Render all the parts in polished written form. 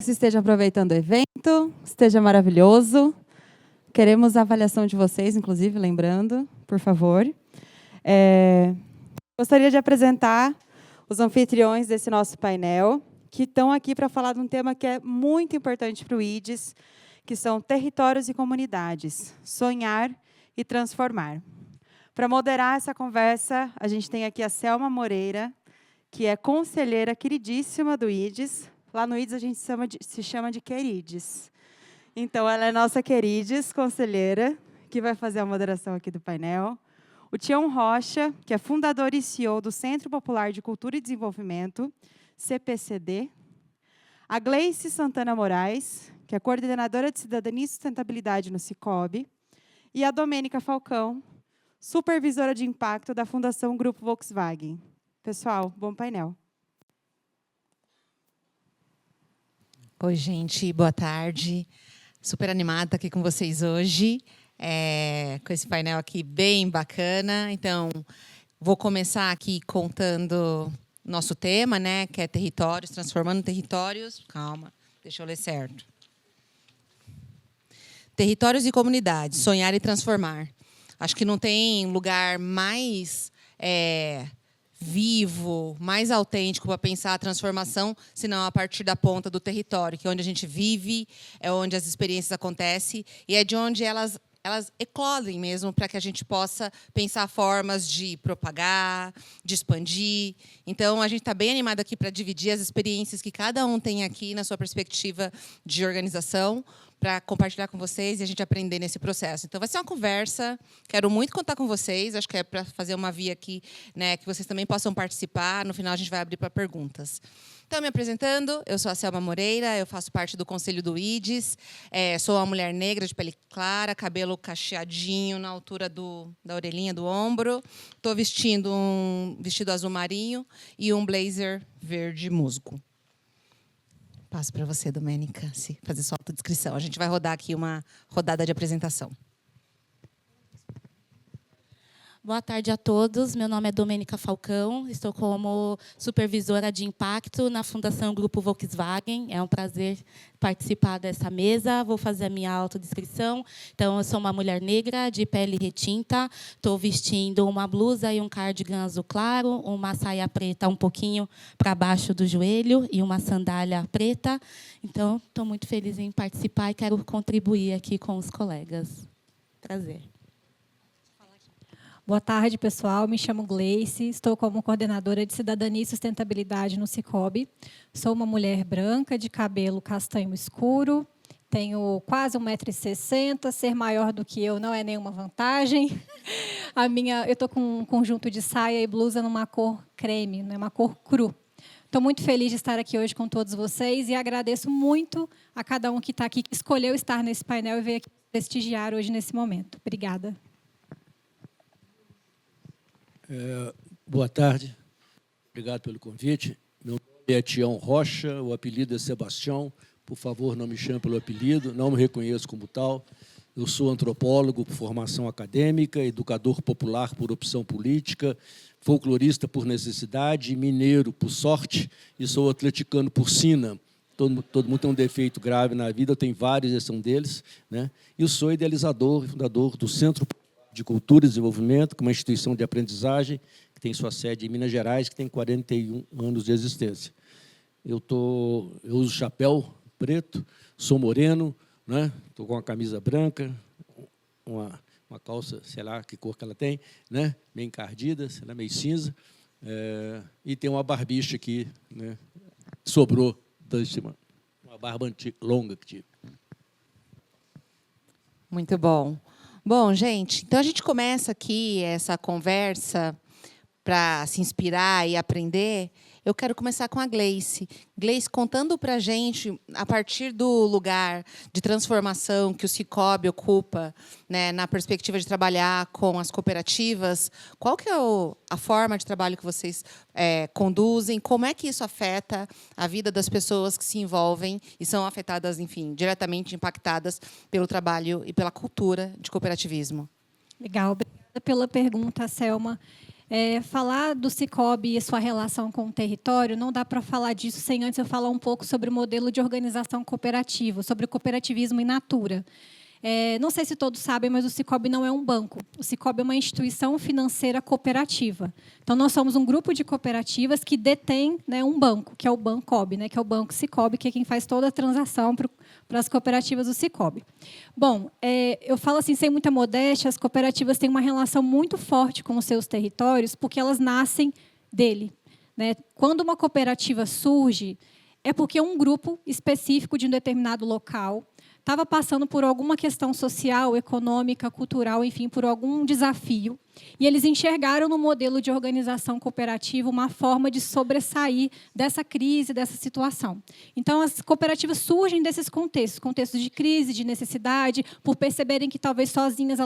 você esteja aproveitando o evento, esteja maravilhoso. Queremos a avaliação de vocês, inclusive, lembrando, por favor. Gostaria de apresentar os anfitriões desse nosso painel, que estão aqui para falar de um tema que é muito importante para o IDES, que são territórios e comunidades, sonhar e transformar. Para moderar essa conversa, a gente tem aqui a Selma Moreira, que é conselheira queridíssima do IDES. Lá no IDES a gente se chama de querides. Então, ela é nossa querides, conselheira, que vai fazer a moderação aqui do painel. O Tião Rocha, que é fundador e CEO do Centro Popular de Cultura e Desenvolvimento, CPCD. A Gleice Santana Moraes, que é coordenadora de Cidadania e Sustentabilidade no Cicobi. E a Domênica Falcão, supervisora de impacto da Fundação Grupo Volkswagen. Pessoal, bom painel. Oi, gente, boa tarde. Super animada aqui com vocês hoje, com esse painel aqui bem bacana. Então, vou começar aqui contando nosso tema, né, que é territórios, transformando territórios. Calma, deixa eu ler certo. Territórios e comunidades, sonhar e transformar. Acho que não tem lugar mais vivo, mais autêntico para pensar a transformação, senão a partir da ponta do território, que é onde a gente vive, é onde as experiências acontecem e é de onde elas eclodem mesmo para que a gente possa pensar formas de propagar, de expandir. Então, a gente está bem animado aqui para dividir as experiências que cada um tem aqui na sua perspectiva de organização, para compartilhar com vocês e a gente aprender nesse processo. Então, vai ser uma conversa. Quero muito contar com vocês. Acho que é para fazer uma via aqui, né, que vocês também possam participar. No final, a gente vai abrir para perguntas. Então, me apresentando, eu sou a Selma Moreira, eu faço parte do Conselho do IDES, sou uma mulher negra de pele clara, cabelo cacheadinho na altura da orelhinha do ombro. Estou vestindo um vestido azul marinho e um blazer verde musgo. Passo para você, Domênica, fazer sua autodescrição. A gente vai rodar aqui uma rodada de apresentação. Boa tarde a todos. Meu nome é Domênica Falcão. Estou como supervisora de impacto na Fundação Grupo Volkswagen. É um prazer participar dessa mesa. Vou fazer a minha autodescrição. Então, eu sou uma mulher negra de pele retinta. Estou vestindo uma blusa e um cardigan azul claro, uma saia preta um pouquinho para baixo do joelho e uma sandália preta. Então, estou muito feliz em participar e quero contribuir aqui com os colegas. Prazer. Boa tarde, pessoal. Me chamo Gleice, estou como coordenadora de Cidadania e Sustentabilidade no Cicobi. Sou uma mulher branca, de cabelo castanho escuro, tenho quase 1,60 m, ser maior do que eu não é nenhuma vantagem. Eu estou com um conjunto de saia e blusa numa cor creme, uma cor cru. Estou muito feliz de estar aqui hoje com todos vocês e agradeço muito a cada um que está aqui, que escolheu estar nesse painel e veio aqui prestigiar hoje nesse momento. Obrigada. Boa tarde, obrigado pelo convite. Meu nome é Tião Rocha, o apelido é Sebastião. Por favor, não me chame pelo apelido, não me reconheço como tal. Eu sou antropólogo por formação acadêmica, educador popular por opção política, folclorista por necessidade, mineiro por sorte e sou atleticano por sina. Todo mundo tem um defeito grave na vida, eu tenho vários, esse é um deles, né? E eu sou idealizador e fundador do Centro de Cultura e Desenvolvimento, que é uma instituição de aprendizagem, que tem sua sede em Minas Gerais, que tem 41 anos de existência. Eu uso chapéu preto, sou moreno, né? Estou com uma camisa branca, uma calça, sei lá que cor que ela tem, né? Meio encardida, sei lá, meio cinza, e tem uma barbicha aqui, né? Sobrou uma barba longa que tive. Muito bom. Bom, gente, então a gente começa aqui essa conversa para se inspirar e aprender. Eu quero começar com a Gleice. Gleice, contando para a gente, a partir do lugar de transformação que o Cicobi ocupa, né, na perspectiva de trabalhar com as cooperativas, qual que é a forma de trabalho que vocês conduzem? Como é que isso afeta a vida das pessoas que se envolvem e são afetadas, enfim, diretamente impactadas pelo trabalho e pela cultura de cooperativismo? Legal, obrigada pela pergunta, Selma. Falar do Sicoob e sua relação com o território, não dá para falar disso sem antes eu falar um pouco sobre o modelo de organização cooperativa, sobre o cooperativismo in natura. Não sei se todos sabem, mas o Sicoob não é um banco. O Sicoob é uma instituição financeira cooperativa. Então, nós somos um grupo de cooperativas que detém, né, um banco, que é o Bancob, né, que é o Banco Sicoob, que é quem faz toda a transação para as cooperativas do Sicoob. Bom, eu falo assim, sem muita modéstia, as cooperativas têm uma relação muito forte com os seus territórios, porque elas nascem dele, né? Quando uma cooperativa surge, é porque um grupo específico de um determinado local estava passando por alguma questão social, econômica, cultural, enfim, por algum desafio. E eles enxergaram no modelo de organização cooperativa uma forma de sobressair dessa crise, dessa situação. Então, as cooperativas surgem desses contextos de crise, de necessidade, por perceberem que talvez sozinhas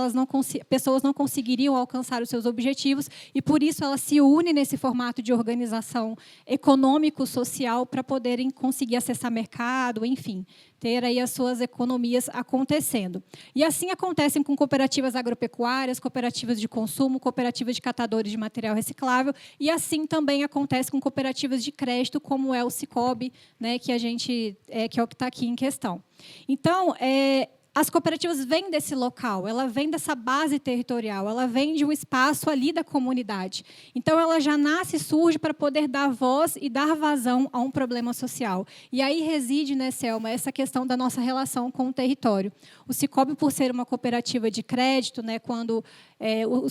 pessoas não conseguiriam alcançar os seus objetivos, e por isso elas se unem nesse formato de organização econômico-social para poderem conseguir acessar mercado, enfim, ter aí as suas economias acontecendo. E assim acontecem com cooperativas agropecuárias, cooperativas de consumo, cooperativas de catadores de material reciclável, e assim também acontece com cooperativas de crédito, como é o Sicoob, né, que que é o que está aqui em questão. Então, as cooperativas vêm desse local, ela vem dessa base territorial, ela vem de um espaço ali da comunidade. Então, ela já nasce e surge para poder dar voz e dar vazão a um problema social. E aí reside, né, Selma, essa questão da nossa relação com o território. O Sicoob, por ser uma cooperativa de crédito, né, quando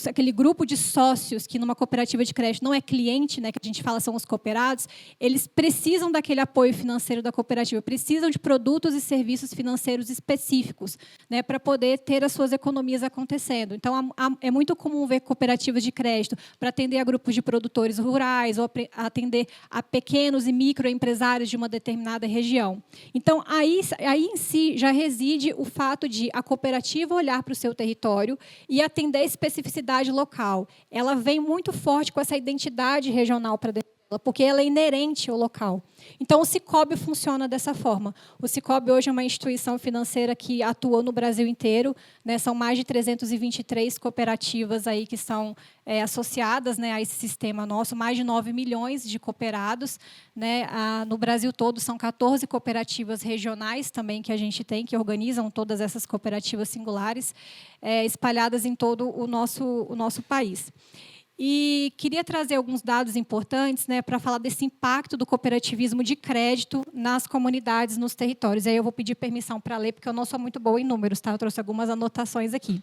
aquele grupo de sócios, que numa cooperativa de crédito não é cliente, né, que a gente fala são os cooperados, eles precisam daquele apoio financeiro da cooperativa, precisam de produtos e serviços financeiros específicos, né, para poder ter as suas economias acontecendo. Então, é muito comum ver cooperativas de crédito para atender a grupos de produtores rurais ou atender a pequenos e microempresários de uma determinada região. Então, aí em si já reside o fato de a cooperativa olhar para o seu território e atender a especificidade local. Ela vem muito forte com essa identidade regional para dentro dela, porque ela é inerente ao local. Então, o Sicoob funciona dessa forma. O Sicoob hoje é uma instituição financeira que atua no Brasil inteiro, né? São mais de 323 cooperativas aí que são associadas, né, a esse sistema nosso, mais de 9 milhões de cooperados, né? No Brasil todo são 14 cooperativas regionais também que a gente tem, que organizam todas essas cooperativas singulares, espalhadas em todo o nosso país. E queria trazer alguns dados importantes, né, para falar desse impacto do cooperativismo de crédito nas comunidades, nos territórios. Aí eu vou pedir permissão para ler, porque eu não sou muito boa em números, tá? Eu trouxe algumas anotações aqui.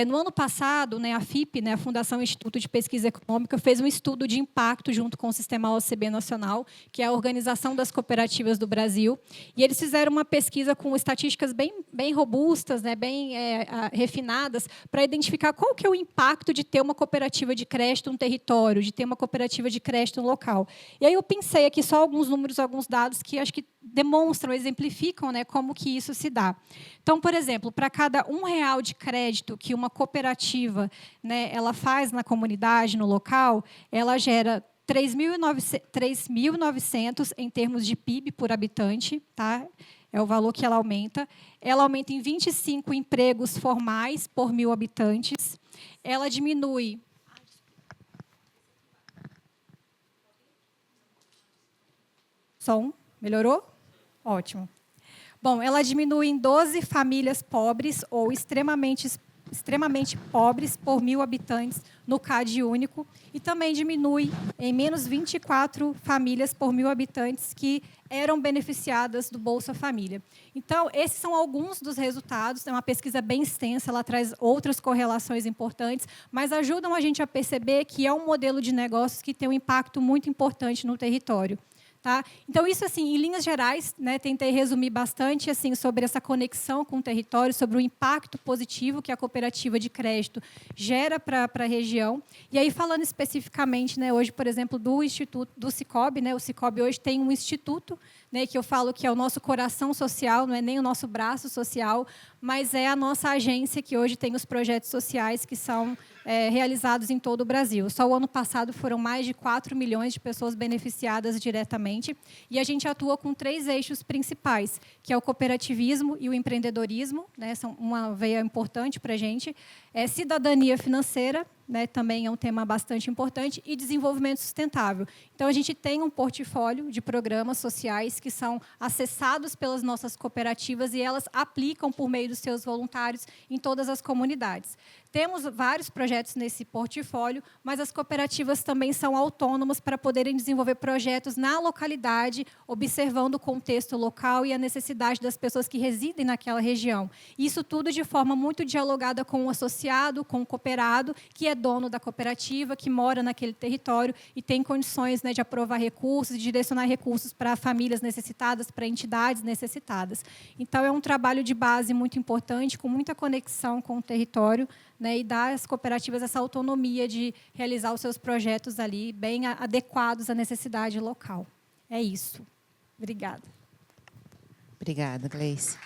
No ano passado, né, a FIP, né, a Fundação Instituto de Pesquisa Econômica, fez um estudo de impacto junto com o Sistema OCB Nacional, que é a Organização das Cooperativas do Brasil, e eles fizeram uma pesquisa com estatísticas bem robustas, né, bem refinadas, para identificar qual que é o impacto de ter uma cooperativa de crédito um território, de ter uma cooperativa de crédito um local. E aí eu pensei aqui só alguns números, alguns dados que acho que demonstram, exemplificam, né, como que isso se dá. Então, por exemplo, para cada R$1 de crédito que uma cooperativa, né, ela faz na comunidade, no local, ela gera 3.900 em termos de PIB por habitante, tá? É o valor que ela aumenta. Ela aumenta em 25 empregos formais por 1.000 habitantes. Ela diminui... Som? Melhorou? Ótimo. Bom, ela diminui em 12 famílias pobres ou extremamente pobres por 1.000 habitantes no CAD único e também diminui em menos 24 famílias por 1.000 habitantes que eram beneficiadas do Bolsa Família. Então, esses são alguns dos resultados. É uma pesquisa bem extensa, ela traz outras correlações importantes, mas ajudam a gente a perceber que é um modelo de negócios que tem um impacto muito importante no território. Tá? Então, isso, assim, em linhas gerais, né, tentei resumir bastante assim, sobre essa conexão com o território, sobre o impacto positivo que a cooperativa de crédito gera para a região. E aí, falando especificamente, né, hoje, por exemplo, do Instituto do Sicoob, né, o Sicoob hoje tem um instituto, né, que eu falo que é o nosso coração social, não é nem o nosso braço social, mas é a nossa agência que hoje tem os projetos sociais que são realizados em todo o Brasil. Só o ano passado foram mais de 4 milhões de pessoas beneficiadas diretamente, e a gente atua com 3 eixos principais, que é o cooperativismo e o empreendedorismo, né, são uma veia importante para a gente, cidadania financeira, né, também é um tema bastante importante, e desenvolvimento sustentável. Então, a gente tem um portfólio de programas sociais que são acessados pelas nossas cooperativas e elas aplicam por meio dos seus voluntários em todas as comunidades. Temos vários projetos nesse portfólio, mas as cooperativas também são autônomas para poderem desenvolver projetos na localidade, observando o contexto local e a necessidade das pessoas que residem naquela região. Isso tudo de forma muito dialogada com o associado, com o cooperado, que é dono da cooperativa, que mora naquele território e tem condições, né, de aprovar recursos, de direcionar recursos para famílias necessitadas, para entidades necessitadas. Então, é um trabalho de base muito importante, com muita conexão com o território, né, e dar às cooperativas essa autonomia de realizar os seus projetos ali, bem adequados à necessidade local. É isso. Obrigada. Obrigada, Gleice.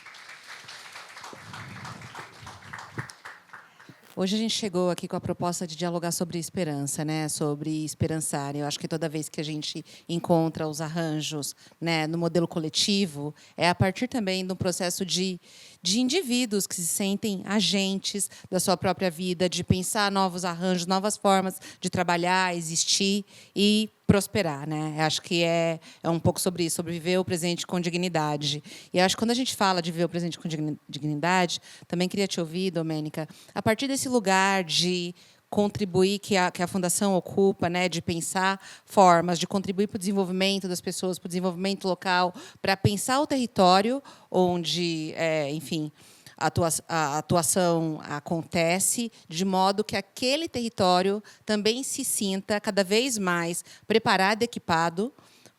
Hoje a gente chegou aqui com a proposta de dialogar sobre esperança, né? Sobre esperançar. Eu acho que toda vez que a gente encontra os arranjos, né, no modelo coletivo, é a partir também do processo de indivíduos que se sentem agentes da sua própria vida, de pensar novos arranjos, novas formas de trabalhar, existir e prosperar, né? Eu acho que é um pouco sobre isso, sobre viver o presente com dignidade. E acho que quando a gente fala de viver o presente com dignidade, também queria te ouvir, Domênica, a partir desse lugar de contribuir que a Fundação ocupa, né, de pensar formas, de contribuir para o desenvolvimento das pessoas, para o desenvolvimento local, para pensar o território onde, enfim, a atuação acontece, de modo que aquele território também se sinta cada vez mais preparado e equipado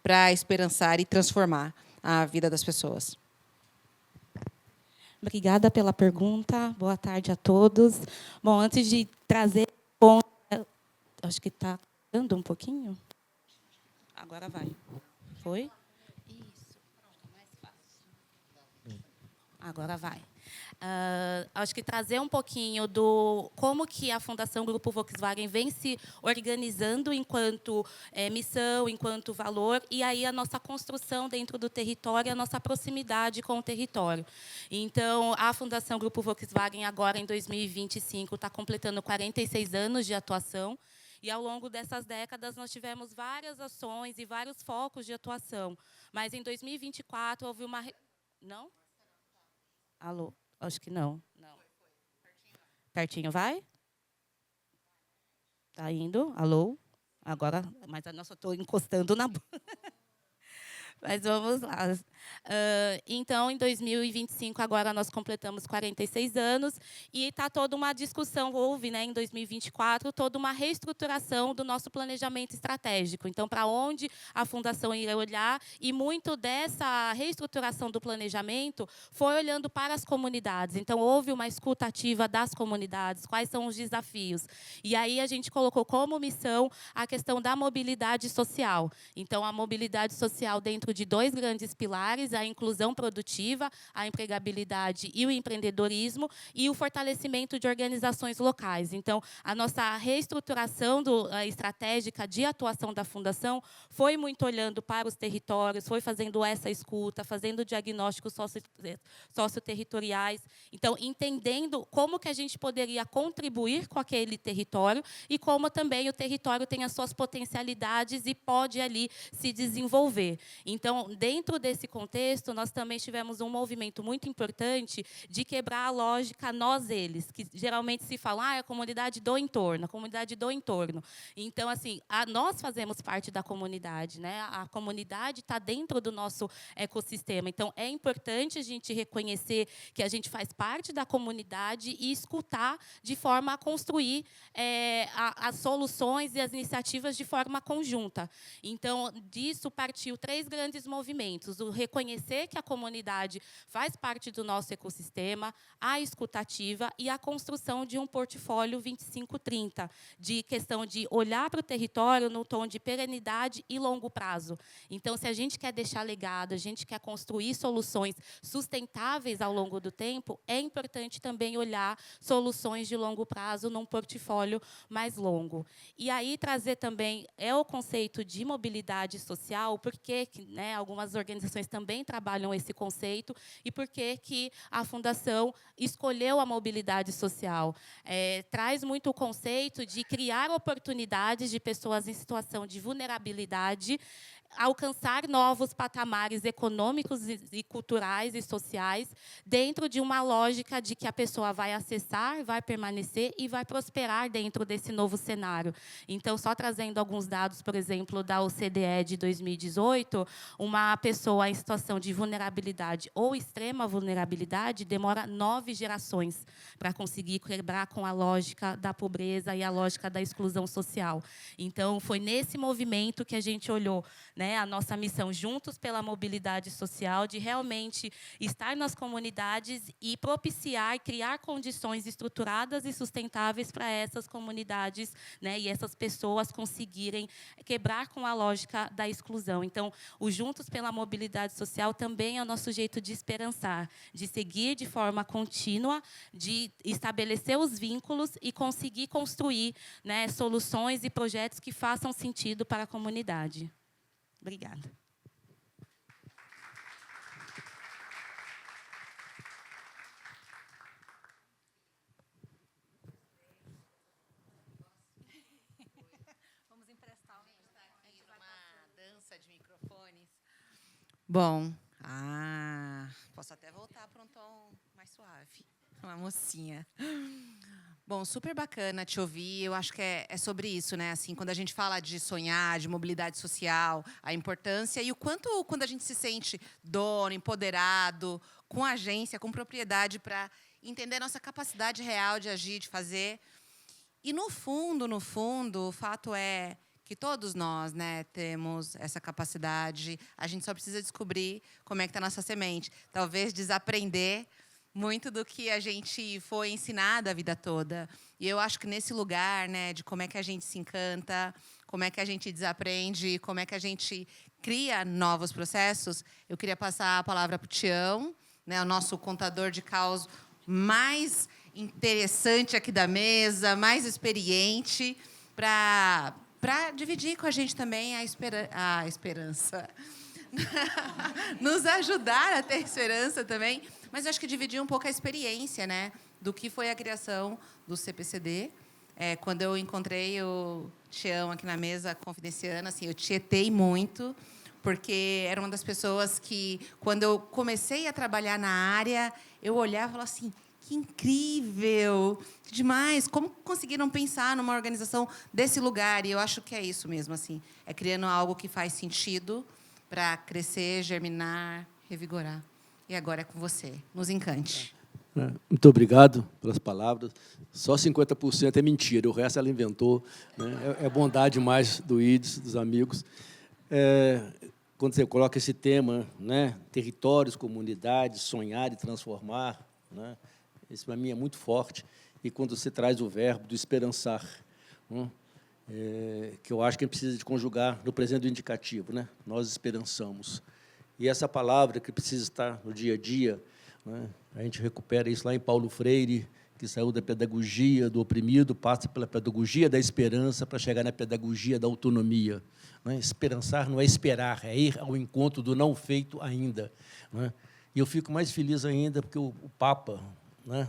para esperançar e transformar a vida das pessoas. Obrigada pela pergunta. Boa tarde a todos. Bom, antes de trazer... Acho que está dando um pouquinho. Agora vai. Foi? Isso. Mais fácil. Agora vai. Acho que trazer um pouquinho do como que a Fundação Grupo Volkswagen vem se organizando enquanto missão, enquanto valor, e aí a nossa construção dentro do território, a nossa proximidade com o território. Então, a Fundação Grupo Volkswagen, agora em 2025, está completando 46 anos de atuação, e, ao longo dessas décadas, nós tivemos várias ações e vários focos de atuação. Mas, em 2024, houve uma... Não? Alô? Acho que não. Não. Pertinho, vai? Está indo? Alô? Agora, mas nossa, eu estou encostando na boca. Mas vamos lá. Então, em 2025, agora nós completamos 46 anos e está toda uma discussão, houve, né, em 2024, toda uma reestruturação do nosso planejamento estratégico. Então, para onde a Fundação iria olhar, e muito dessa reestruturação do planejamento foi olhando para as comunidades. Então, houve uma escuta ativa das comunidades, quais são os desafios. E aí a gente colocou como missão a questão da mobilidade social. Então, a mobilidade social dentro de dois grandes pilares, a inclusão produtiva, a empregabilidade e o empreendedorismo, e o fortalecimento de organizações locais. Então, a nossa reestruturação estratégica de atuação da Fundação foi muito olhando para os territórios, foi fazendo essa escuta, fazendo diagnósticos socioterritoriais. Então, entendendo como que a gente poderia contribuir com aquele território e como também o território tem as suas potencialidades e pode ali se desenvolver. Então, dentro desse contexto, nós também tivemos um movimento muito importante de quebrar a lógica nós-eles, que geralmente se fala, é a comunidade do entorno, a comunidade do entorno. Então, assim, nós fazemos parte da comunidade, né? A comunidade está dentro do nosso ecossistema. Então, é importante a gente reconhecer que a gente faz parte da comunidade e escutar de forma a construir as soluções e as iniciativas de forma conjunta. Então, disso partiu 3 grandes movimentos: o reconhecer que a comunidade faz parte do nosso ecossistema, a escutativa e a construção de um portfólio 2530, de questão de olhar para o território no tom de perenidade e longo prazo. Então, se a gente quer deixar legado, a gente quer construir soluções sustentáveis ao longo do tempo, é importante também olhar soluções de longo prazo num portfólio mais longo. E aí trazer também o conceito de mobilidade social, porque, né, algumas organizações também trabalham esse conceito e por que a Fundação escolheu a mobilidade social. Traz muito o conceito de criar oportunidades de pessoas em situação de vulnerabilidade, alcançar novos patamares econômicos e culturais e sociais dentro de uma lógica de que a pessoa vai acessar, vai permanecer e vai prosperar dentro desse novo cenário. Então, só trazendo alguns dados, por exemplo, da OCDE de 2018, uma pessoa em situação de vulnerabilidade ou extrema vulnerabilidade demora 9 gerações para conseguir quebrar com a lógica da pobreza e a lógica da exclusão social. Então, foi nesse movimento que a gente olhou, né, a nossa missão juntos pela mobilidade social, de realmente estar nas comunidades e propiciar, criar condições estruturadas e sustentáveis para essas comunidades, né, e essas pessoas conseguirem quebrar com a lógica da exclusão. Então, o Juntos pela Mobilidade Social também é o nosso jeito de esperançar, de seguir de forma contínua, de estabelecer os vínculos e conseguir construir, né, soluções e projetos que façam sentido para a comunidade. Obrigada. Vamos emprestar uma dança de microfones. Bom, posso até voltar para um tom mais suave. Uma mocinha. Bom, super bacana te ouvir. Eu acho que é sobre isso, né? Assim, quando a gente fala de sonhar, de mobilidade social, a importância e o quanto, quando a gente se sente dono, empoderado, com agência, com propriedade para entender a nossa capacidade real de agir, de fazer. E, no fundo, o fato é que todos nós, né, temos essa capacidade. A gente só precisa descobrir como é que está a nossa semente. Talvez desaprender muito do que a gente foi ensinado a vida toda. E eu acho que nesse lugar, né, de como é que a gente se encanta, como é que a gente desaprende, como é que a gente cria novos processos, eu queria passar a palavra para o Tião, né, o nosso contador de caos mais interessante aqui da mesa, mais experiente, para dividir com a gente também a esperança. Nos ajudar a ter esperança também, mas eu acho que dividir um pouco a experiência, né, do que foi a criação do CPCD. Quando eu encontrei o Tião aqui na mesa confidenciana, assim, eu tietei muito, porque era uma das pessoas que, quando eu comecei a trabalhar na área, eu olhava e falava assim, que incrível, que demais, como conseguiram pensar numa organização desse lugar? E eu acho que é isso mesmo, assim, é criando algo que faz sentido para crescer, germinar, revigorar. E agora é com você. Nos encante. Muito obrigado pelas palavras. Só 50% é mentira, o resto ela inventou. Né? É bondade mais do IDES, dos amigos. Quando você coloca esse tema, né, territórios, comunidades, sonhar e transformar, né, isso para mim é muito forte. E quando você traz o verbo do esperançar, né, que eu acho que a gente precisa de conjugar no presente do indicativo, né? Nós esperançamos. E essa palavra que precisa estar no dia a dia, né? A gente recupera isso lá em Paulo Freire, que saiu da pedagogia do oprimido, passa pela pedagogia da esperança para chegar na pedagogia da autonomia. Né? Esperançar não é esperar, é ir ao encontro do não feito ainda. Né? E eu fico mais feliz ainda porque o Papa, né?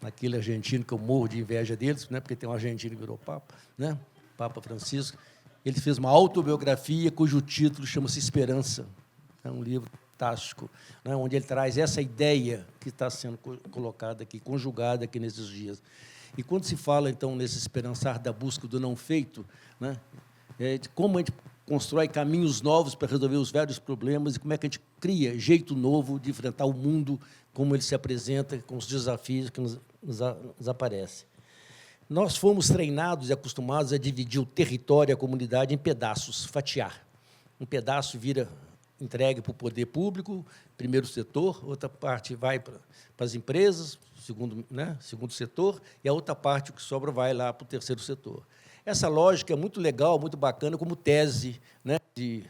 Aquele argentino que eu morro de inveja deles, né? Porque tem um argentino que virou Papa, né? Papa Francisco, ele fez uma autobiografia cujo título chama-se Esperança. É um livro fantástico, né, onde ele traz essa ideia que está sendo colocada aqui, conjugada aqui nesses dias. E quando se fala, então, nesse esperançar da busca do não feito, né, de como a gente constrói caminhos novos para resolver os velhos problemas e como é que a gente cria jeito novo de enfrentar o mundo, como ele se apresenta, com os desafios que nos aparecem. Nós fomos treinados e acostumados a dividir o território e a comunidade em pedaços, fatiar. Um pedaço vira entregue para o poder público, primeiro setor, outra parte vai para as empresas, segundo setor, e a outra parte, o que sobra, vai lá para o terceiro setor. Essa lógica é muito legal, muito bacana, como tese, né, de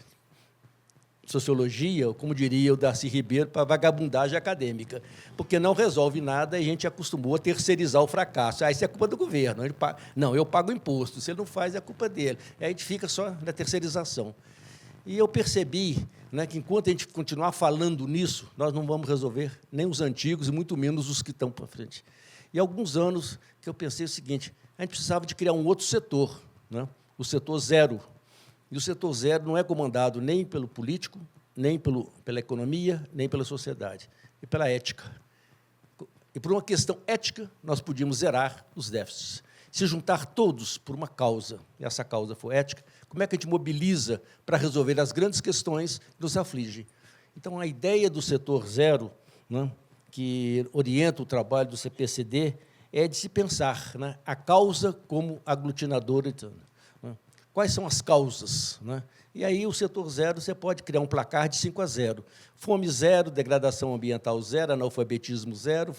sociologia, ou como diria o Darcy Ribeiro, para vagabundagem acadêmica, porque não resolve nada e a gente acostumou a terceirizar o fracasso. Isso é culpa do governo. Não, eu pago imposto, se ele não faz, é culpa dele. E aí a gente fica só na terceirização. E eu percebi, né, que, enquanto a gente continuar falando nisso, nós não vamos resolver nem os antigos e muito menos os que estão para frente. E há alguns anos que eu pensei o seguinte, a gente precisava de criar um outro setor, né, o setor zero. E o setor zero não é comandado nem pelo político, nem pela economia, nem pela sociedade, e pela ética. E, por uma questão ética, nós podíamos zerar os déficits. Se juntar todos por uma causa, e essa causa for ética, como é que a gente mobiliza para resolver as grandes questões que nos afligem? Então, a ideia do setor zero, né, que orienta o trabalho do CPCD, é de se pensar, né, a causa como aglutinadora. Né? Quais são as causas? Né? E aí, o setor zero, você pode criar um placar de 5 a 0. Fome zero, degradação ambiental zero, analfabetismo zero,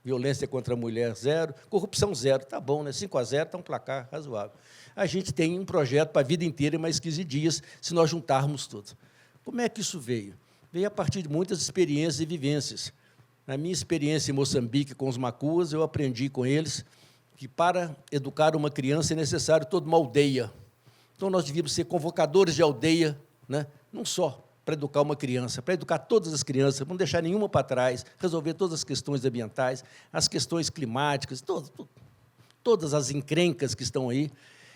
violência contra a mulher zero, corrupção zero. Está bom, né? 5 a 0 está um placar razoável. A gente tem um projeto para a vida inteira, mais 15 dias, se nós juntarmos tudo. Como é que isso veio? Veio a partir de muitas experiências e vivências. Na minha experiência em Moçambique com os macuas, eu aprendi com eles que, para educar uma criança, é necessário toda uma aldeia. Então, nós devíamos ser convocadores de aldeia, né? Não só para educar uma criança, para educar todas as crianças, não deixar nenhuma para trás, resolver todas as questões ambientais, as questões climáticas, todas as encrencas que estão aí.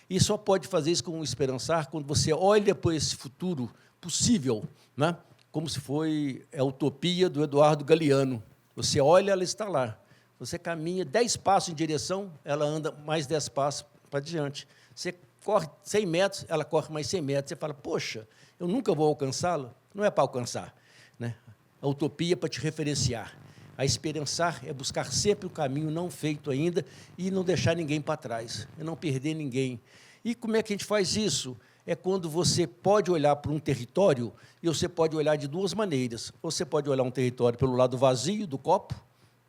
E só pode fazer isso com esperançar quando você olha para esse futuro possível, né? Como se foi a utopia do Eduardo Galeano. Você olha, ela está lá. Você caminha 10 passos em direção, ela anda mais 10 passos para diante. Você corre 100 metros, ela corre mais 100 metros. Você fala, poxa, eu nunca vou alcançá-lo? Não é para alcançar, né? A utopia é para te referenciar. A esperançar é buscar sempre o caminho não feito ainda e não deixar ninguém para trás, e não perder ninguém. E como é que a gente faz isso? É quando você pode olhar para um território e você pode olhar de duas maneiras. Você pode olhar um território pelo lado vazio do copo,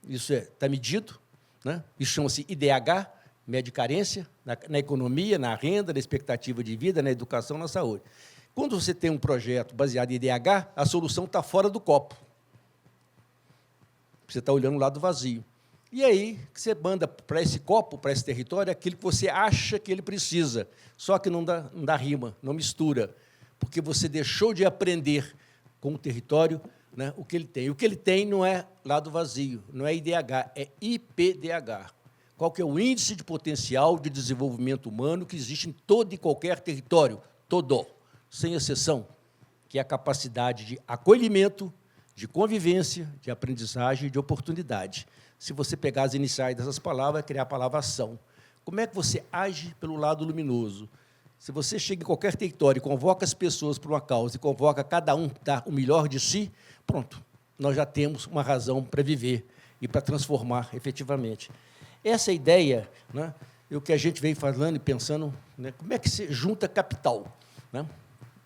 isso está medido, né? Isso chama-se IDH, média carência, na economia, na renda, na expectativa de vida, na educação, na saúde. Quando você tem um projeto baseado em IDH, a solução está fora do copo. Você está olhando o lado vazio. E aí, você manda para esse copo, para esse território, aquilo que você acha que ele precisa. Só que não dá rima, não mistura, porque você deixou de aprender com o território, né, o que ele tem. O que ele tem não é lado vazio, não é IDH, é IPDH. Qual que é o índice de potencial de desenvolvimento humano que existe em todo e qualquer território? Todo, sem exceção, que é a capacidade de acolhimento, de convivência, de aprendizagem e de oportunidade. Se você pegar as iniciais dessas palavras, criar a palavra ação. Como é que você age pelo lado luminoso? Se você chega em qualquer território e convoca as pessoas para uma causa e convoca cada um dar o melhor de si, pronto, nós já temos uma razão para viver e para transformar efetivamente. Essa ideia, né, é o que a gente vem falando e pensando, né, como é que se junta capital, né?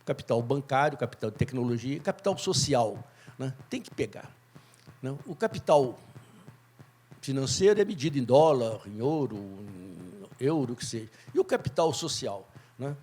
Capital bancário, capital de tecnologia, capital social, né? Tem que pegar, né? O capital financeiro é medido em dólar, em ouro, em euro, o que seja. E o capital social, né?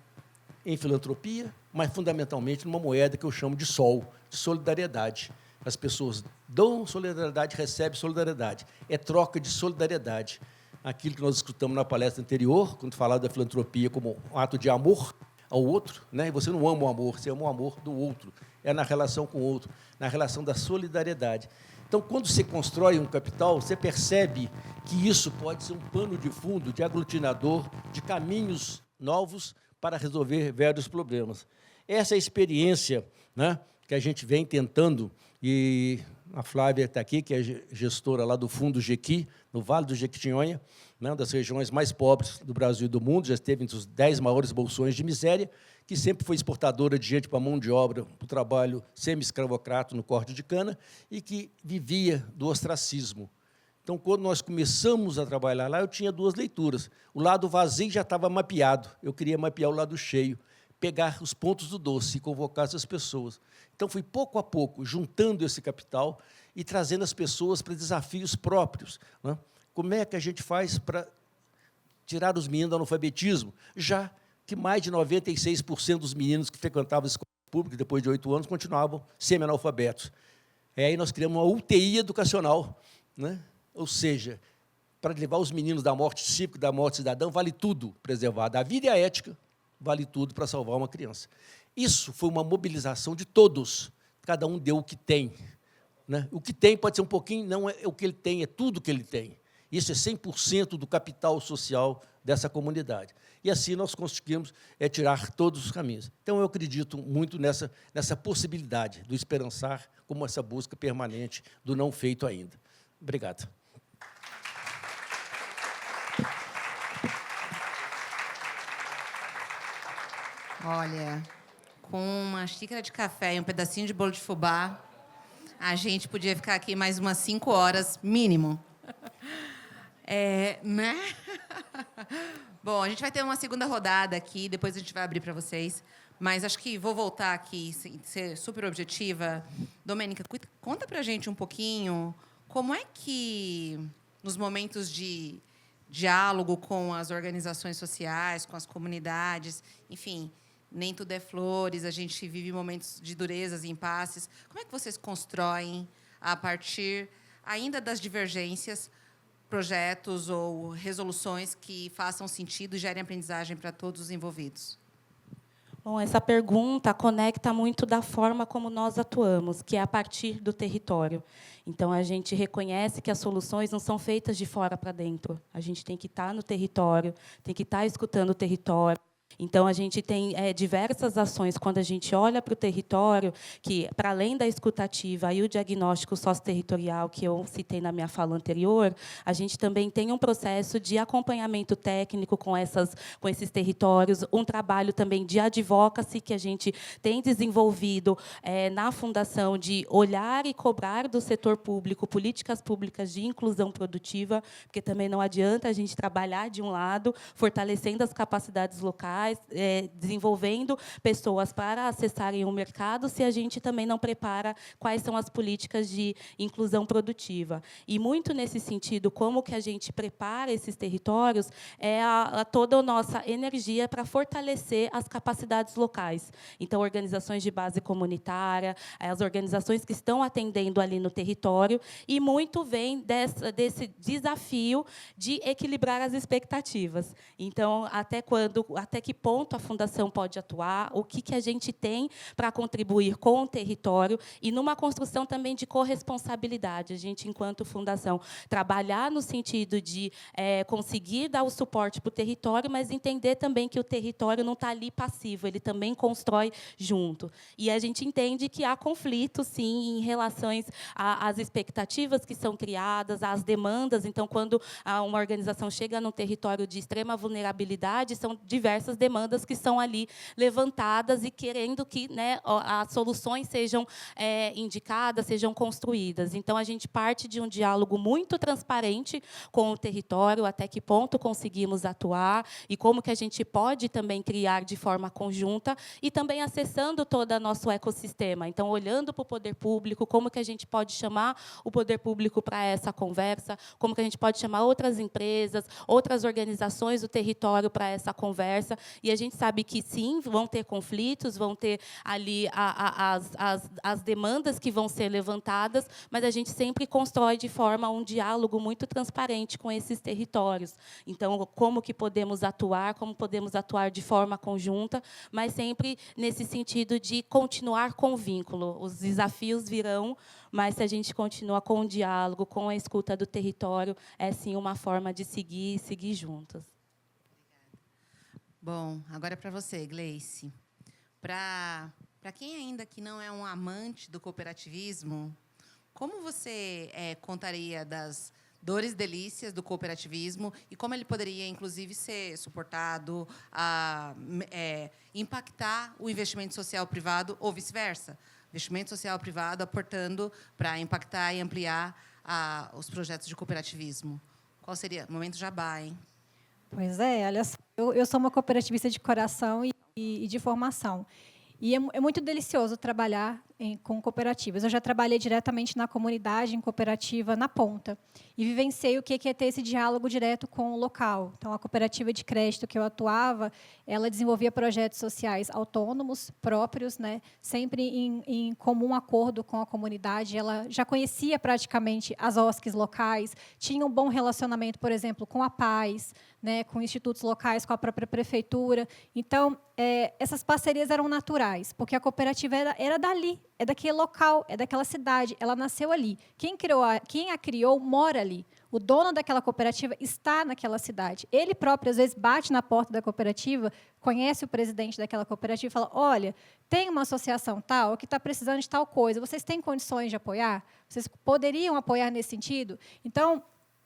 Em filantropia, mas, fundamentalmente, numa moeda que eu chamo de sol, de solidariedade. As pessoas dão solidariedade, recebem solidariedade. É troca de solidariedade. Aquilo que nós escutamos na palestra anterior, quando falava da filantropia como um ato de amor ao outro, né? E você não ama o amor, você ama o amor do outro. É na relação com o outro, na relação da solidariedade. Então, quando você constrói um capital, você percebe que isso pode ser um pano de fundo, de aglutinador, de caminhos novos para resolver velhos problemas. Essa é a experiência, né, que a gente vem tentando, e a Flávia está aqui, que é gestora lá do Fundo Jequi, no Vale do Jequitinhonha, né, uma das regiões mais pobres do Brasil e do mundo, já esteve entre os 10 maiores bolsões de miséria, que sempre foi exportadora de gente para mão de obra, para o trabalho semi-escravocrata no corte de cana, e que vivia do ostracismo. Então, quando nós começamos a trabalhar lá, eu tinha duas leituras. O lado vazio já estava mapeado, eu queria mapear o lado cheio, pegar os pontos do doce e convocar essas pessoas. Então, fui, pouco a pouco, juntando esse capital e trazendo as pessoas para desafios próprios, né? Como é que a gente faz para tirar os meninos do analfabetismo? Já que mais de 96% dos meninos que frequentavam a escola pública, depois de 8 anos, continuavam semi-analfabetos. Aí nós criamos uma UTI educacional, né? Ou seja, para levar os meninos da morte cívica, da morte cidadã, vale tudo preservar. Da vida e a ética, vale tudo para salvar uma criança. Isso foi uma mobilização de todos, cada um deu o que tem. Né? O que tem pode ser um pouquinho, não é o que ele tem, é tudo que ele tem. Isso é 100% do capital social dessa comunidade. E assim nós conseguimos tirar todos os caminhos. Então, eu acredito muito nessa possibilidade do esperançar como essa busca permanente do não feito ainda. Obrigado. Olha, com uma xícara de café e um pedacinho de bolo de fubá, a gente podia ficar aqui mais umas 5 horas, mínimo. Né? Bom, a gente vai ter uma segunda rodada aqui, depois a gente vai abrir para vocês. Mas acho que vou voltar aqui, ser super objetiva. Domênica, conta para a gente um pouquinho como é que, nos momentos de diálogo com as organizações sociais, com as comunidades, enfim, nem tudo é flores, a gente vive momentos de durezas e impasses. Como é que vocês constroem, a partir ainda das divergências, projetos ou resoluções que façam sentido e gerem aprendizagem para todos os envolvidos? Bom, essa pergunta conecta muito da forma como nós atuamos, que é a partir do território. Então, a gente reconhece que as soluções não são feitas de fora para dentro. A gente tem que estar no território, tem que estar escutando o território. Então, a gente tem diversas ações quando a gente olha para o território, que, para além da escutativa e o diagnóstico socioterritorial que eu citei na minha fala anterior, a gente também tem um processo de acompanhamento técnico com esses territórios, um trabalho também de advocacy que a gente tem desenvolvido na Fundação, de olhar e cobrar do setor público políticas públicas de inclusão produtiva, porque também não adianta a gente trabalhar, de um lado, fortalecendo as capacidades locais, desenvolvendo pessoas para acessarem o mercado, se a gente também não prepara quais são as políticas de inclusão produtiva. E, muito nesse sentido, como que a gente prepara esses territórios, é toda a nossa energia para fortalecer as capacidades locais. Então, organizações de base comunitária, as organizações que estão atendendo ali no território, e muito vem desse desafio de equilibrar as expectativas. Então, até que ponto a Fundação pode atuar, o que a gente tem para contribuir com o território, e numa construção também de corresponsabilidade. A gente, enquanto Fundação, trabalhar no sentido de conseguir dar o suporte para o território, mas entender também que o território não está ali passivo, ele também constrói junto. E a gente entende que há conflitos, sim, em relação às expectativas que são criadas, às demandas. Então, quando uma organização chega num território de extrema vulnerabilidade, são diversas demandas que são ali levantadas e querendo que, né, as soluções sejam indicadas, sejam construídas. Então, a gente parte de um diálogo muito transparente com o território, até que ponto conseguimos atuar e como que a gente pode também criar de forma conjunta, e também acessando todo o nosso ecossistema. Então, olhando para o poder público, como que a gente pode chamar o poder público para essa conversa, como que a gente pode chamar outras empresas, outras organizações do território para essa conversa. E a gente sabe que, sim, vão ter conflitos, vão ter ali as demandas que vão ser levantadas, mas a gente sempre constrói de forma um diálogo muito transparente com esses territórios. Então, como que podemos atuar, como podemos atuar de forma conjunta, mas sempre nesse sentido de continuar com o vínculo. Os desafios virão, mas se a gente continua com o diálogo, com a escuta do território, é, sim, uma forma de seguir juntos. Bom, agora é para você, Gleice. Para quem ainda que não é um amante do cooperativismo, como você contaria das dores e delícias do cooperativismo e como ele poderia, inclusive, ser suportado, impactar o investimento social privado ou vice-versa? Investimento social privado aportando para impactar e ampliar os projetos de cooperativismo. Qual seria? Momento jabá, hein? Pois é, olha só, eu sou uma cooperativista de coração e de formação. E é muito delicioso trabalhar com cooperativas. Eu já trabalhei diretamente na comunidade, em cooperativa, na ponta. E vivenciei o que é ter esse diálogo direto com o local. Então, a cooperativa de crédito que eu atuava, ela desenvolvia projetos sociais autônomos, próprios, né, sempre em comum acordo com a comunidade. Ela já conhecia praticamente as OSCs locais, tinha um bom relacionamento, por exemplo, com a Paz, né, com institutos locais, com a própria prefeitura. Então, essas parcerias eram naturais, porque a cooperativa era dali. é daquele local, é daquela cidade, ela nasceu ali. Quem a criou mora ali. O dono daquela cooperativa está naquela cidade. Ele próprio, às vezes, bate na porta da cooperativa, conhece o presidente daquela cooperativa e fala, olha, tem uma associação tal que está precisando de tal coisa, vocês têm condições de apoiar? Vocês poderiam apoiar nesse sentido? Então,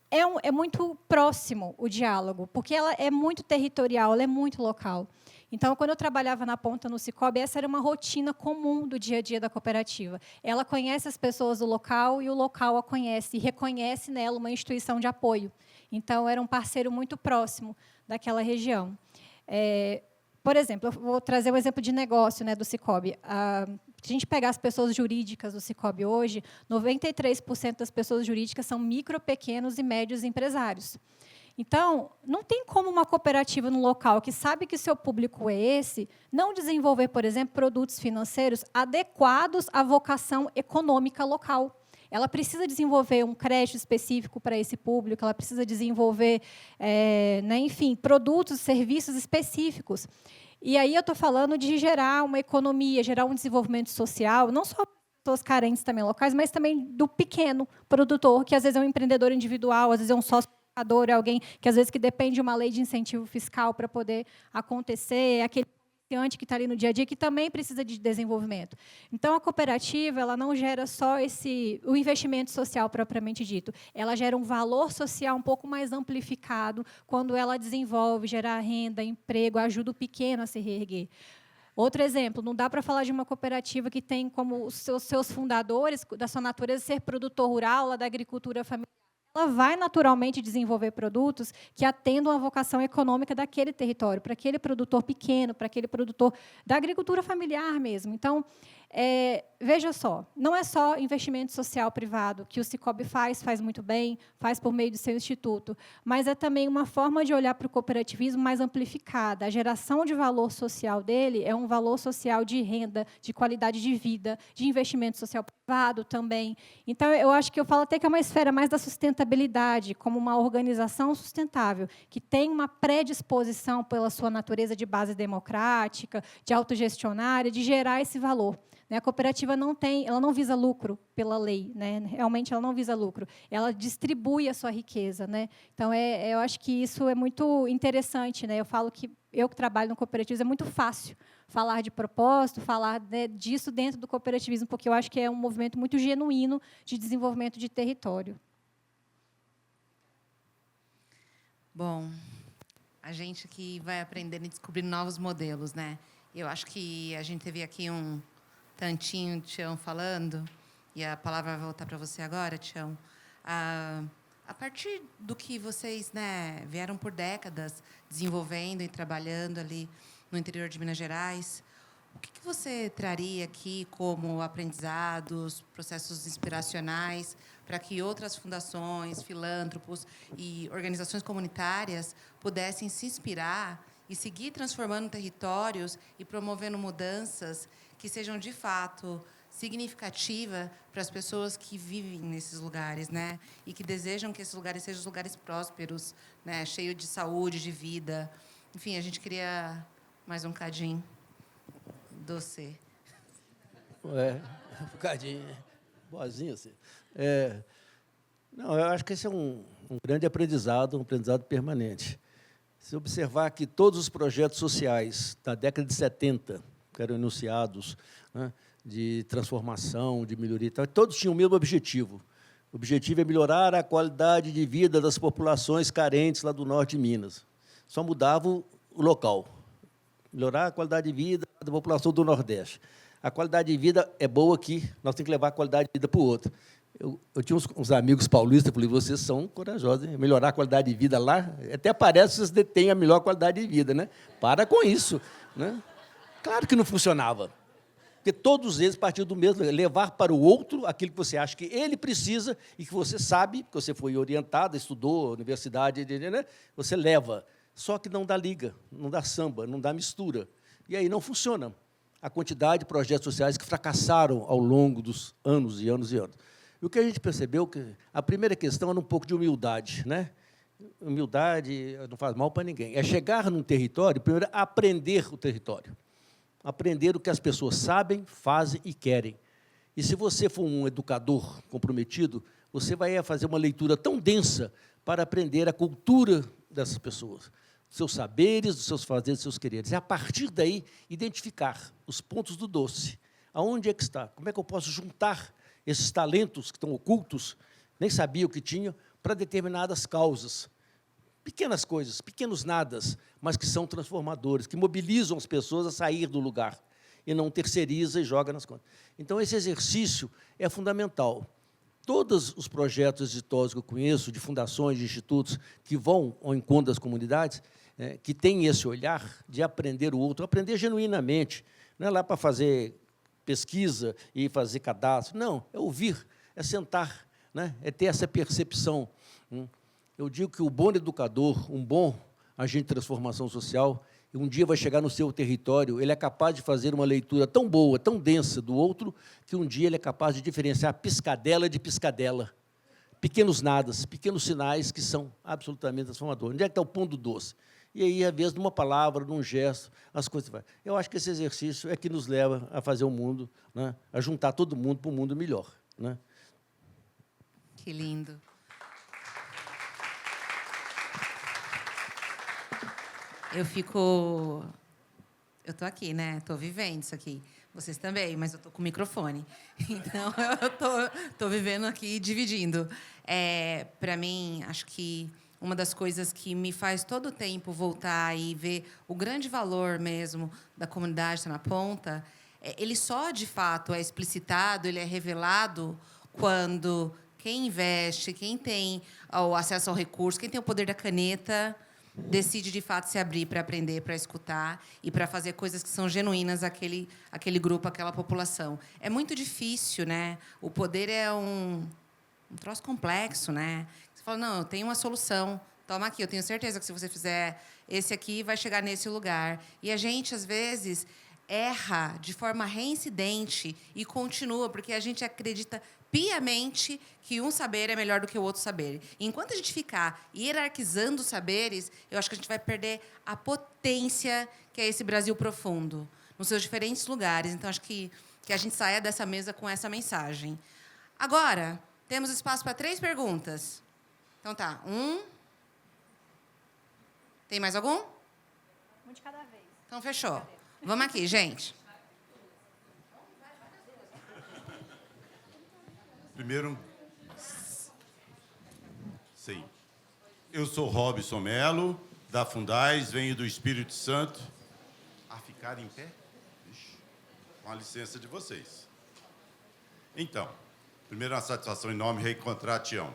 é muito próximo o diálogo, porque ela é muito territorial, ela é muito local. Então, quando eu trabalhava na ponta no Sicoob, essa era uma rotina comum do dia a dia da cooperativa. Ela conhece as pessoas do local e o local a conhece e reconhece nela uma instituição de apoio. Então, era um parceiro muito próximo daquela região. Por exemplo, eu vou trazer um exemplo de negócio, né, do Sicoob. Se a gente pegar as pessoas jurídicas do Sicoob hoje, 93% das pessoas jurídicas são micro, pequenos e médios empresários. Então, não tem como uma cooperativa no local que sabe que o seu público é esse, não desenvolver, por exemplo, produtos financeiros adequados à vocação econômica local. Ela precisa desenvolver um crédito específico para esse público, ela precisa desenvolver, enfim, produtos, serviços específicos. E aí eu estou falando de gerar uma economia, gerar um desenvolvimento social, não só pessoas carentes também locais, mas também do pequeno produtor, que às vezes é um empreendedor individual, às vezes é um sócio, é alguém que, às vezes, que depende de uma lei de incentivo fiscal para poder acontecer, aquele comerciante que está ali no dia a dia, que também precisa de desenvolvimento. Então, a cooperativa ela não gera só o investimento social propriamente dito, ela gera um valor social um pouco mais amplificado quando ela desenvolve, gera renda, emprego, ajuda o pequeno a se reerguer. Outro exemplo, não dá para falar de uma cooperativa que tem como os seus fundadores, da sua natureza, ser produtor rural, lá da agricultura familiar. Ela vai naturalmente desenvolver produtos que atendam à vocação econômica daquele território, para aquele produtor pequeno, para aquele produtor da agricultura familiar mesmo. Então, veja só, não é só investimento social privado que o Sicoob faz muito bem, faz por meio do seu instituto, mas é também uma forma de olhar para o cooperativismo mais amplificada. A geração de valor social dele é um valor social de renda, de qualidade de vida, de investimento social privado também. Então, eu acho que eu falo até que é uma esfera mais da sustentabilidade, como uma organização sustentável, que tem uma predisposição pela sua natureza de base democrática, de autogestionária, de gerar esse valor. A cooperativa ela não visa lucro pela lei, né? Realmente ela não visa lucro, ela distribui a sua riqueza, né? Então, eu acho que isso é muito interessante, né? Eu falo que eu que trabalho no cooperativismo é muito fácil falar de propósito, falar, né, disso dentro do cooperativismo, porque eu acho que é um movimento muito genuíno de desenvolvimento de território. Bom, a gente que vai aprendendo e descobrindo novos modelos, né? Eu acho que a gente teve aqui um tantinho, Tião, falando, e a palavra vai voltar para você agora, Tião. A partir do que vocês, né, vieram por décadas desenvolvendo e trabalhando ali no interior de Minas Gerais, o que você traria aqui como aprendizados, processos inspiracionais, para que outras fundações, filântropos e organizações comunitárias pudessem se inspirar e seguir transformando territórios e promovendo mudanças que sejam, de fato, significativas para as pessoas que vivem nesses lugares, né? E que desejam que esses lugares sejam os lugares prósperos, né? Cheios de saúde, de vida. Enfim, a gente queria mais um cadinho doce. Um bocadinho. Boazinha, assim. Não, eu acho que esse é um grande aprendizado, um aprendizado permanente. Se observar que todos os projetos sociais da década de 70, que eram enunciados, né, de transformação, de melhoria, todos tinham o mesmo objetivo. O objetivo é melhorar a qualidade de vida das populações carentes lá do norte de Minas. Só mudava o local. Melhorar a qualidade de vida da população do Nordeste. A qualidade de vida é boa aqui, nós temos que levar a qualidade de vida para o outro. Eu tinha uns amigos paulistas, falei, vocês são corajosos, hein? Melhorar a qualidade de vida lá, até parece que vocês detêm a melhor qualidade de vida, né? Para com isso, né? Claro que não funcionava, porque todos eles partiam do mesmo, levar para o outro aquilo que você acha que ele precisa e que você sabe, porque você foi orientado, estudou, universidade, né? Você leva, só que não dá liga, não dá samba, não dá mistura, e aí não funciona. A quantidade de projetos sociais que fracassaram ao longo dos anos e anos e anos. E o que a gente percebeu, que a primeira questão era um pouco de humildade, né? Humildade não faz mal para ninguém. É chegar num território, primeiro, aprender o território. Aprender o que as pessoas sabem, fazem e querem. E se você for um educador comprometido, você vai fazer uma leitura tão densa para aprender a cultura dessas pessoas, dos seus saberes, dos seus fazeres, dos seus quereres. E, a partir daí, identificar os pontos do doce. Aonde é que está? Como é que eu posso juntar esses talentos que estão ocultos, nem sabia o que tinha, para determinadas causas. Pequenas coisas, pequenos nadas, mas que são transformadores, que mobilizam as pessoas a sair do lugar, e não terceiriza e joga nas contas. Então, esse exercício é fundamental. Todos os projetos exitosos que eu conheço, de fundações, de institutos, que vão ao encontro das comunidades, que têm esse olhar de aprender o outro, aprender genuinamente, não é lá para fazer pesquisa e fazer cadastro, não, é ouvir, é sentar, né? É ter essa percepção. Eu digo que o bom educador, um bom agente de transformação social, um dia vai chegar no seu território, ele é capaz de fazer uma leitura tão boa, tão densa do outro, que um dia ele é capaz de diferenciar piscadela de piscadela. Pequenos nadas, pequenos sinais que são absolutamente transformadores. Onde é que está o ponto do doce? E aí, às vezes, numa palavra, num gesto, as coisas vão. Eu acho que esse exercício é que nos leva a fazer o mundo, né, a juntar todo mundo para um mundo melhor. Né? Que lindo. Eu estou aqui, né? Estou vivendo isso aqui. Vocês também, mas eu estou com o microfone. Então, eu estou vivendo aqui, dividindo. Para mim, acho que uma das coisas que me faz todo o tempo voltar e ver o grande valor mesmo da comunidade estar na ponta, ele só, de fato, é explicitado, ele é revelado quando quem investe, quem tem o acesso ao recurso, quem tem o poder da caneta, decide, de fato, se abrir para aprender, para escutar e para fazer coisas que são genuínas àquele grupo, àquela população. É muito difícil, né? O poder é um troço complexo, né? Você fala, não, eu tenho uma solução, toma aqui, eu tenho certeza que, se você fizer esse aqui, vai chegar nesse lugar. E a gente, às vezes, erra de forma reincidente e continua, porque a gente acredita piamente que um saber é melhor do que o outro saber. Enquanto a gente ficar hierarquizando os saberes, eu acho que a gente vai perder a potência que é esse Brasil profundo, nos seus diferentes lugares. Então, acho que a gente saia dessa mesa com essa mensagem. Agora, temos espaço para 3 perguntas. Então, tá. Tem mais algum? Um de cada vez. Então, fechou. Vamos aqui, gente. Primeiro, sim. Eu sou Robson Melo, da Fundais, venho do Espírito Santo. A ficar em pé? Ixi, com a licença de vocês. Então, primeiro, uma satisfação enorme reencontrar Tião.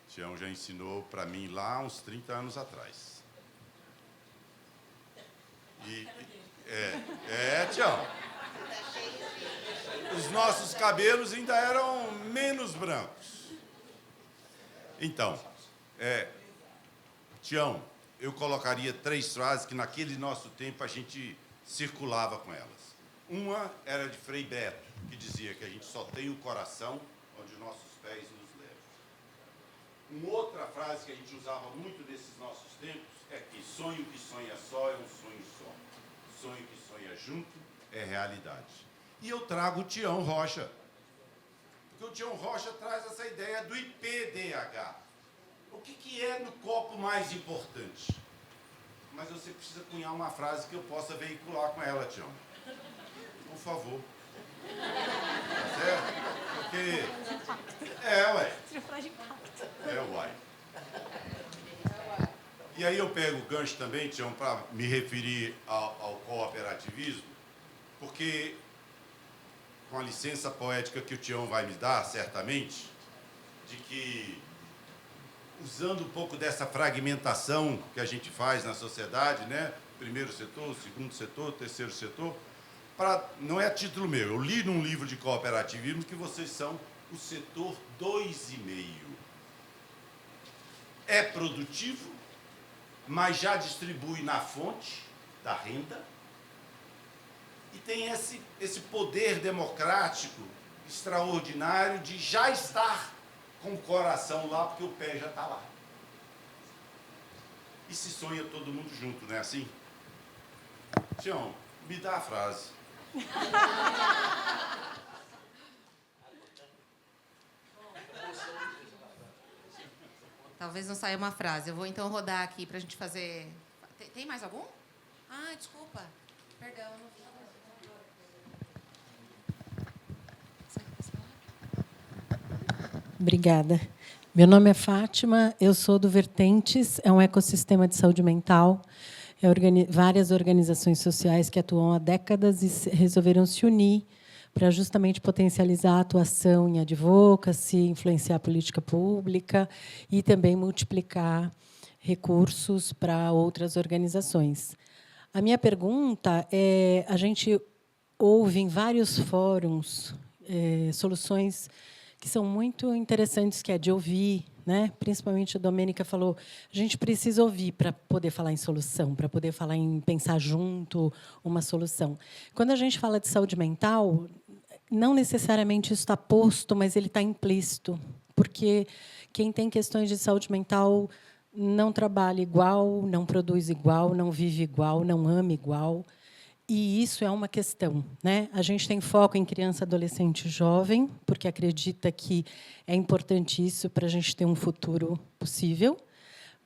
Tião já ensinou para mim lá uns 30 anos atrás. Tião. Os nossos cabelos ainda eram menos brancos. Então, Tião, eu colocaria 3 frases que, naquele nosso tempo, a gente circulava com elas. Uma era de Frei Beto, que dizia que a gente só tem o coração onde nossos pés nos levam. Uma outra frase que a gente usava muito nesses nossos tempos é que sonho que sonha só é um sonho só. Sonho que sonha junto é realidade. E eu trago o Tião Rocha. Porque o Tião Rocha traz essa ideia do IPDH. O que é no copo mais importante? Mas você precisa cunhar uma frase que eu possa veicular com ela, Tião. Por favor. Tá certo? Porque... ué. Uai. E aí eu pego o gancho também, Tião, para me referir ao cooperativismo, porque, com a licença poética que o Tião vai me dar, certamente, de que, usando um pouco dessa fragmentação que a gente faz na sociedade, né? Primeiro setor, segundo setor, terceiro setor, não é a título meu, eu li num livro de cooperativismo que vocês são o setor 2,5. É produtivo, mas já distribui na fonte da renda e tem esse poder democrático extraordinário de já estar com o coração lá, porque o pé já está lá. E se sonha todo mundo junto, não é assim? Tião, me dá a frase. Talvez não saia uma frase. Eu vou, então, rodar aqui para a gente fazer... Tem mais algum? Ah, desculpa. Perdão, não vi. Obrigada. Meu nome é Fátima, eu sou do Vertentes, é um ecossistema de saúde mental. Várias organizações sociais que atuam há décadas e resolveram se unir para justamente potencializar a atuação em advocacy, influenciar a política pública e também multiplicar recursos para outras organizações. A minha pergunta é, a gente ouve em vários fóruns soluções que são muito interessantes, que é de ouvir, né? Principalmente a Domênica falou, a gente precisa ouvir para poder falar em solução, para poder falar em pensar junto uma solução. Quando a gente fala de saúde mental, não necessariamente isso está posto, mas ele está implícito, porque quem tem questões de saúde mental não trabalha igual, não produz igual, não vive igual, não ama igual. E isso é uma questão, né? A gente tem foco em criança, adolescente e jovem, porque acredita que é importante isso para a gente ter um futuro possível.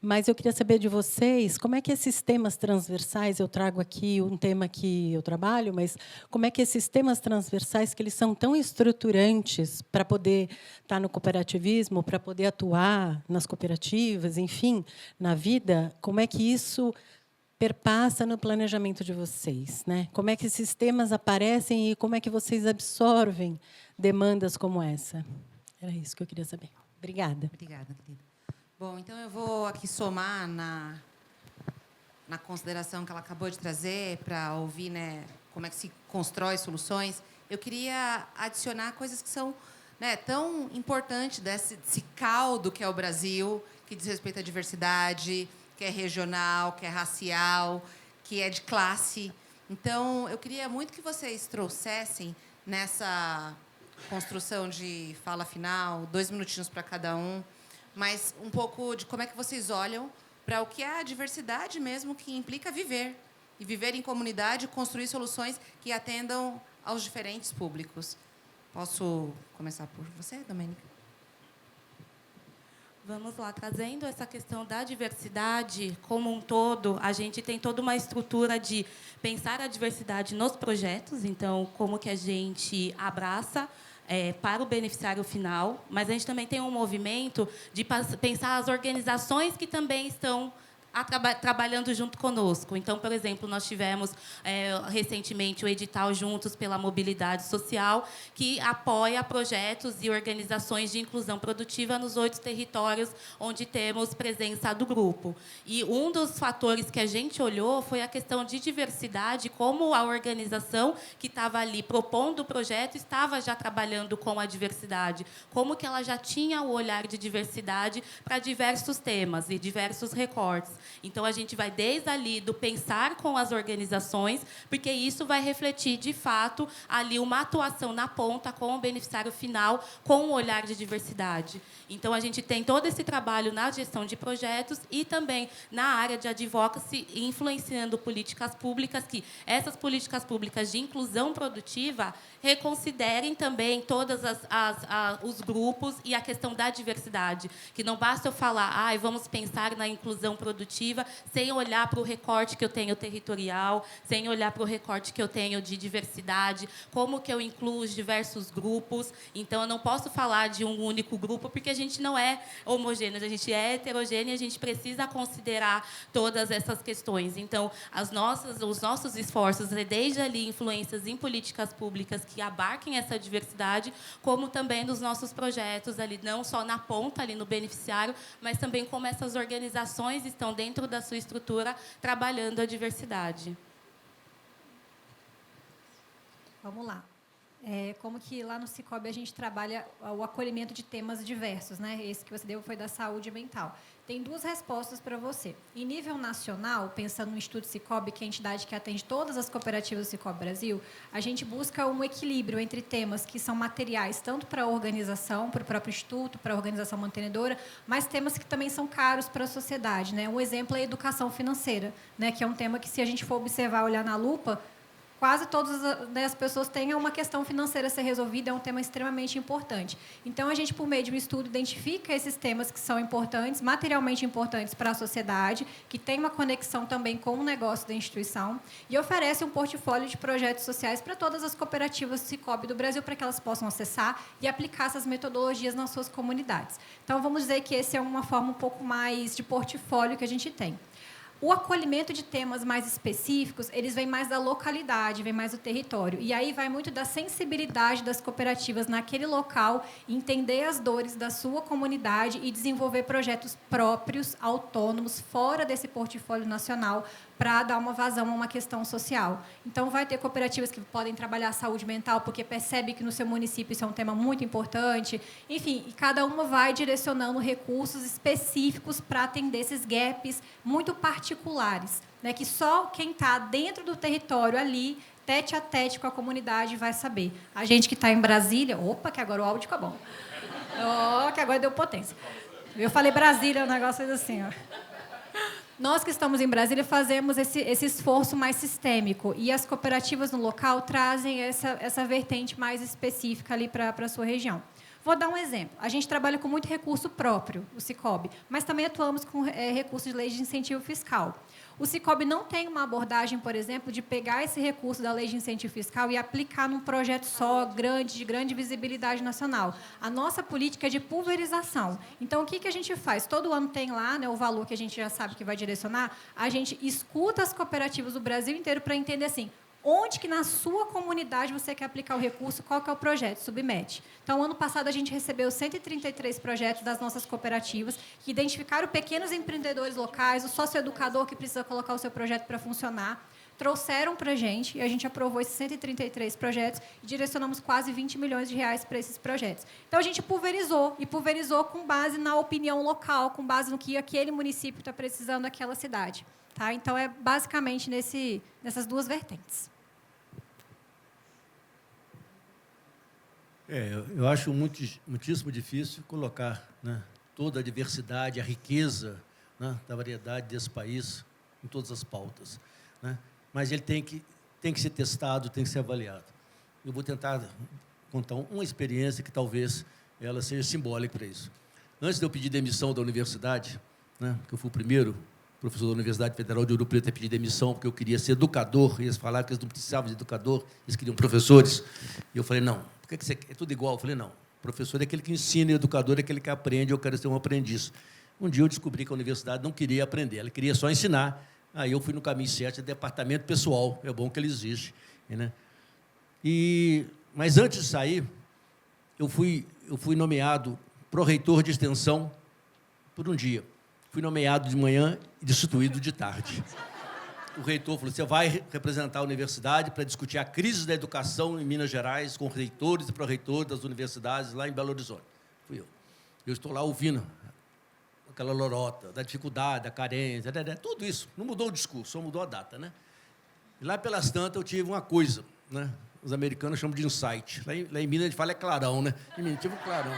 Mas eu queria saber de vocês como é que esses temas transversais, eu trago aqui um tema que eu trabalho, mas como é que esses temas transversais, que eles são tão estruturantes para poder estar no cooperativismo, para poder atuar nas cooperativas, enfim, na vida, como é que isso perpassa no planejamento de vocês, né? Como é que esses temas aparecem e como é que vocês absorvem demandas como essa? Era isso que eu queria saber. Obrigada. Obrigada, querida. Bom, então eu vou aqui somar na consideração que ela acabou de trazer para ouvir, né, como é que se constrói soluções. Eu queria adicionar coisas que são, né, tão importantes desse caldo que é o Brasil, que diz respeito à diversidade, que é regional, que é racial, que é de classe. Então, eu queria muito que vocês trouxessem nessa construção de fala final, 2 minutinhos para cada um, mas um pouco de como é que vocês olham para o que é a diversidade mesmo, que implica viver. E viver em comunidade, construir soluções que atendam aos diferentes públicos. Posso começar por você, Domênica? Vamos lá, trazendo essa questão da diversidade como um todo, a gente tem toda uma estrutura de pensar a diversidade nos projetos, então, como que a gente abraça para o beneficiário final, mas a gente também tem um movimento de pensar as organizações que também estão trabalhando junto conosco. Então, por exemplo, nós tivemos recentemente o edital Juntos pela Mobilidade Social, que apoia projetos e organizações de inclusão produtiva nos 8 territórios onde temos presença do grupo. E um dos fatores que a gente olhou foi a questão de diversidade, como a organização que estava ali propondo o projeto estava já trabalhando com a diversidade, como que ela já tinha o olhar de diversidade para diversos temas e diversos recortes. Então, a gente vai desde ali do pensar com as organizações, porque isso vai refletir, de fato, ali uma atuação na ponta com o beneficiário final, com um olhar de diversidade. Então, a gente tem todo esse trabalho na gestão de projetos e também na área de advocacy, influenciando políticas públicas, que essas políticas públicas de inclusão produtiva reconsiderem também todos os grupos e a questão da diversidade. Que não basta eu falar, vamos pensar na inclusão produtiva, sem olhar para o recorte que eu tenho territorial, sem olhar para o recorte que eu tenho de diversidade, como que eu incluo os diversos grupos. Então, eu não posso falar de um único grupo, porque a gente não é homogêneo, a gente é heterogêneo e a gente precisa considerar todas essas questões. Então, os nossos esforços, desde ali influências em políticas públicas que abarquem essa diversidade, como também nos nossos projetos, ali, não só na ponta, ali no beneficiário, mas também como essas organizações estão dentro da sua estrutura trabalhando a diversidade. Vamos lá. Como que lá no Cicobi a gente trabalha o acolhimento de temas diversos, né? Esse que você deu foi da saúde mental. Tem 2 respostas para você. Em nível nacional, pensando no Instituto Cicobi, que é a entidade que atende todas as cooperativas do Cicobi Brasil, a gente busca um equilíbrio entre temas que são materiais, tanto para a organização, para o próprio instituto, para a organização mantenedora, mas temas que também são caros para a sociedade, né? Um exemplo é a educação financeira, né? Que é um tema que, se a gente for observar, olhar na lupa, quase todas as pessoas têm uma questão financeira a ser resolvida, é um tema extremamente importante. Então, a gente, por meio de um estudo, identifica esses temas que são importantes, materialmente importantes para a sociedade, que tem uma conexão também com o negócio da instituição, e oferece um portfólio de projetos sociais para todas as cooperativas Sicoob do Brasil, para que elas possam acessar e aplicar essas metodologias nas suas comunidades. Então, vamos dizer que essa é uma forma um pouco mais de portfólio que a gente tem. O acolhimento de temas mais específicos, eles vêm mais da localidade, vêm mais do território. E aí vai muito da sensibilidade das cooperativas naquele local, entender as dores da sua comunidade e desenvolver projetos próprios, autônomos, fora desse portfólio nacional, para dar uma vazão a uma questão social. Então, vai ter cooperativas que podem trabalhar a saúde mental, porque percebe que no seu município isso é um tema muito importante. Enfim, e cada uma vai direcionando recursos específicos para atender esses gaps muito particulares, né, que só quem está dentro do território ali, tete a tete com a comunidade, vai saber. A gente que está em Brasília... Opa, que agora o áudio ficou bom. Oh, que agora deu potência. Eu falei Brasília, o negócio fez assim, ó. Nós que estamos em Brasília fazemos esse esforço mais sistêmico e as cooperativas no local trazem essa vertente mais específica ali para a sua região. Vou dar um exemplo. A gente trabalha com muito recurso próprio, o Sicoob, mas também atuamos com recursos de lei de incentivo fiscal. O Sicoob não tem uma abordagem, por exemplo, de pegar esse recurso da lei de incentivo fiscal e aplicar num projeto só, grande, de grande visibilidade nacional. A nossa política é de pulverização. Então, o que a gente faz? Todo ano tem lá, né, o valor que a gente já sabe que vai direcionar, a gente escuta as cooperativas do Brasil inteiro para entender assim, onde que na sua comunidade você quer aplicar o recurso, qual que é o projeto, submete. Então, ano passado, a gente recebeu 133 projetos das nossas cooperativas, que identificaram pequenos empreendedores locais, o socioeducador que precisa colocar o seu projeto para funcionar, trouxeram para a gente, e a gente aprovou esses 133 projetos, e direcionamos quase 20 milhões de reais para esses projetos. Então, a gente pulverizou, e pulverizou com base na opinião local, com base no que aquele município está precisando daquela cidade. Tá? Então, é basicamente nessas duas vertentes. Eu acho muitíssimo difícil colocar, né, toda a diversidade, a riqueza, né, da variedade desse país em todas as pautas, né? Mas ele tem que ser testado, tem que ser avaliado. Eu vou tentar contar uma experiência que talvez ela seja simbólica para isso. Antes de eu pedir demissão da universidade, né, que eu fui o primeiro professor da Universidade Federal de Ouro Preto a pedir demissão, porque eu queria ser educador, e eles falavam que eles não precisavam de educador, eles queriam professores. E eu falei, não, por que você quer? É tudo igual? Eu falei, não, professor é aquele que ensina, e educador é aquele que aprende, eu quero ser um aprendiz. Um dia eu descobri que a universidade não queria aprender, ela queria só ensinar. Aí eu fui no caminho certo, departamento pessoal, é bom que ele existe, né? Mas antes de sair, eu fui nomeado pró-reitor de extensão por um dia. Fui nomeado de manhã e destituído de tarde. O reitor falou, você vai representar a universidade para discutir a crise da educação em Minas Gerais com reitores e pró-reitores das universidades lá em Belo Horizonte. Fui eu. Eu estou lá ouvindo aquela lorota, da dificuldade, da carência, tudo isso. Não mudou o discurso, só mudou a data, né? E lá pelas tantas eu tive uma coisa, né? Os americanos chamam de insight. Lá em Minas a gente fala clarão, né? Em Minas tive um clarão.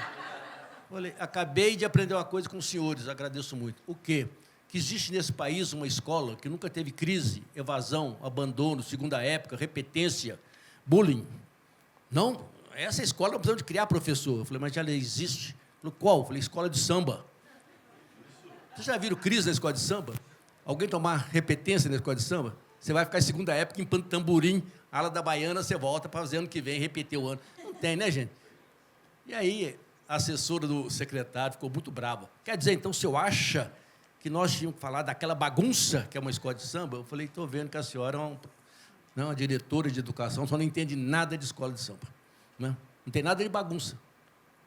Olha, acabei de aprender uma coisa com os senhores, agradeço muito. O quê? Que existe nesse país uma escola que nunca teve crise, evasão, abandono, segunda época, repetência, bullying. Não, essa escola não precisamos de criar professor. Eu falei, mas já existe. Falei, qual? Eu falei, escola de samba. Vocês já viram crise na escola de samba? Alguém tomar repetência na escola de samba? Você vai ficar em segunda época, em tamborim, ala da baiana, você volta para fazer ano que vem, repetir o ano. Não tem, né, gente? E aí, a assessora do secretário ficou muito brava. Quer dizer, então, o senhor acha que nós tínhamos que falar daquela bagunça que é uma escola de samba? Eu falei, estou vendo que a senhora é uma diretora de educação, só não entende nada de escola de samba, né? Não tem nada de bagunça.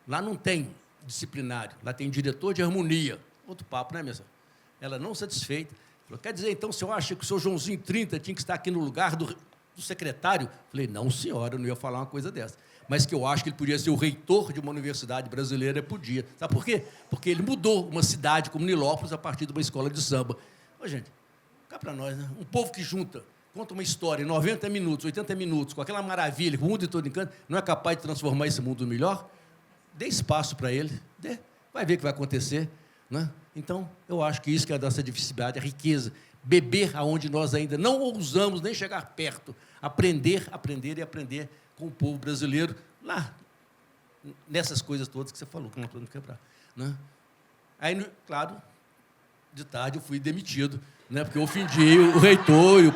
Lá não tem disciplinário, lá tem diretor de harmonia. Outro papo, né, minha senhora? Ela não satisfeita. Falou, quer dizer, então, o senhor acha que o senhor Joãozinho 30 tinha que estar aqui no lugar do secretário? Falei, não, senhora, eu não ia falar uma coisa dessa. Mas que eu acho que ele podia ser o reitor de uma universidade brasileira, podia. Sabe por quê? Porque ele mudou uma cidade como Nilópolis a partir de uma escola de samba. Ô, gente, cá para nós, né? Um povo que junta, conta uma história em 90 minutos, 80 minutos, com aquela maravilha, com o mundo de todo encanto, não é capaz de transformar esse mundo no melhor? Dê espaço para ele, vai ver o que vai acontecer, né? Então, eu acho que isso que é a nossa diversidade, a riqueza. beber aonde nós ainda não ousamos nem chegar perto, aprender, aprender e aprender com o povo brasileiro, lá, nessas coisas todas que você falou, que não podemos quebrar. Né? Aí, claro, de tarde eu fui demitido, né, porque eu ofendi o reitor e o...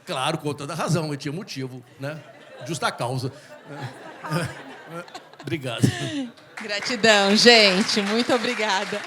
Claro, com toda a razão, eu tinha motivo, né? Justa causa. Obrigado. Gratidão, gente. Muito obrigada.